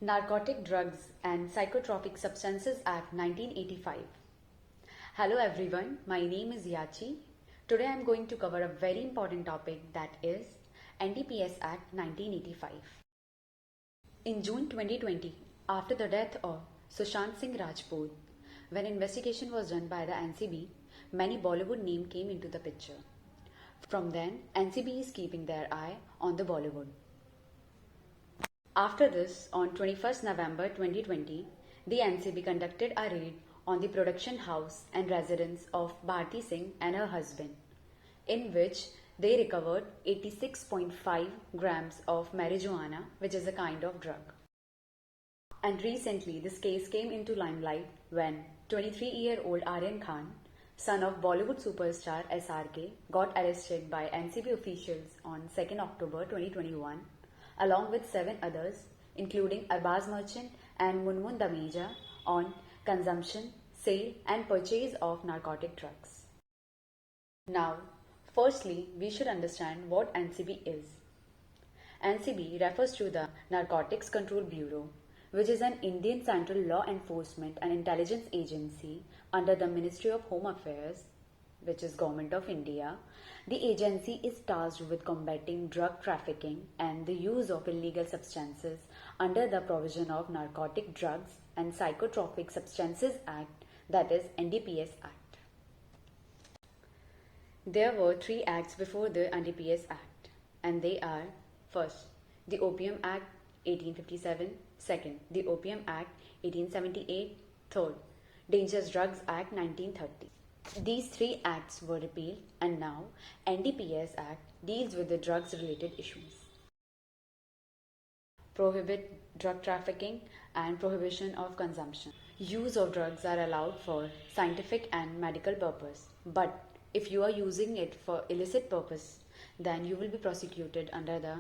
Narcotic Drugs and Psychotropic Substances Act 1985. Hello everyone, my name is Yachi. Today I am going to cover a very important topic, that is NDPS Act 1985. In June 2020, after the death of Sushant Singh Rajput, when investigation was done by the NCB, many Bollywood names came into the picture. From then, NCB is keeping their eye on the Bollywood. After this, on 21st November 2020, the NCB conducted a raid on the production house and residence of Bharti Singh and her husband, in which they recovered 86.5 grams of marijuana, which is a kind of drug. And recently, this case came into limelight when 23-year-old Aryan Khan, son of Bollywood superstar SRK, got arrested by NCB officials on 2nd October 2021, along with 7 others, including Arbaz Merchant and Munmun Dameja, on consumption, sale and purchase of narcotic drugs. Now, firstly, we should understand what NCB is. NCB refers to the Narcotics Control Bureau, which is an Indian central law enforcement and intelligence agency under the Ministry of Home Affairs, which is Government of India. The agency is tasked with combating drug trafficking and the use of illegal substances under the provision of Narcotic Drugs and Psychotropic Substances Act, that is NDPS Act. There were 3 acts before the NDPS Act, and they are: first, the Opium Act 1857, second, the Opium Act 1878, third, Dangerous Drugs Act 1930. These 3 acts were repealed, and now NDPS Act deals with the drugs related issues. Prohibit drug trafficking and prohibition of consumption. Use of drugs are allowed for scientific and medical purpose, but if you are using it for illicit purpose, then you will be prosecuted under the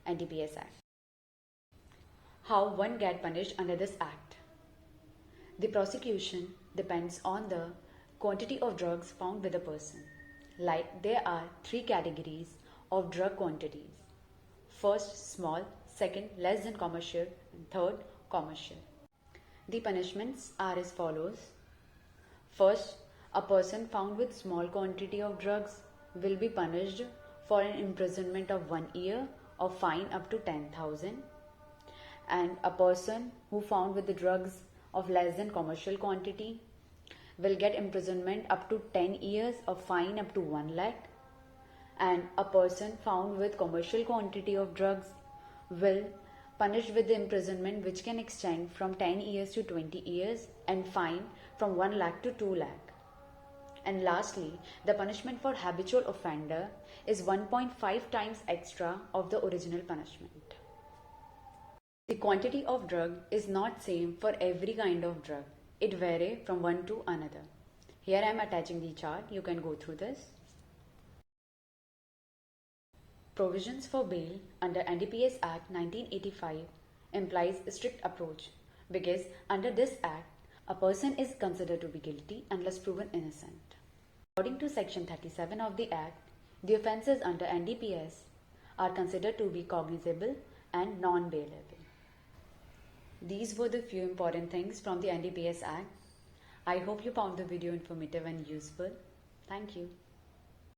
NDPS Act. How one get punished under this act? The prosecution depends on the quantity of drugs found with a person. Like, there are 3 categories of drug quantities. First, small; second, less than commercial; and third, commercial. The punishments are as follows. First, a person found with small quantity of drugs will be punished for an imprisonment of 1 year or fine up to 10,000. And a person who found with the drugs of less than commercial quantity will get imprisonment up to 10 years or fine up to 1 lakh. And a person found with commercial quantity of drugs will punished with the imprisonment which can extend from 10 years to 20 years and fine from 1 lakh to 2 lakh. And lastly, the punishment for habitual offender is 1.5 times extra of the original punishment. The quantity of drug is not same for every kind of drug. It varies from one to another. Here I am attaching the chart. You can go through this. Provisions for bail under NDPS Act 1985 implies a strict approach, because under this act, a person is considered to be guilty unless proven innocent. According to Section 37 of the Act, the offences under NDPS are considered to be cognizable and non-bailable. These were the few important things from the NDPS Act. I hope you found the video informative and useful. Thank you.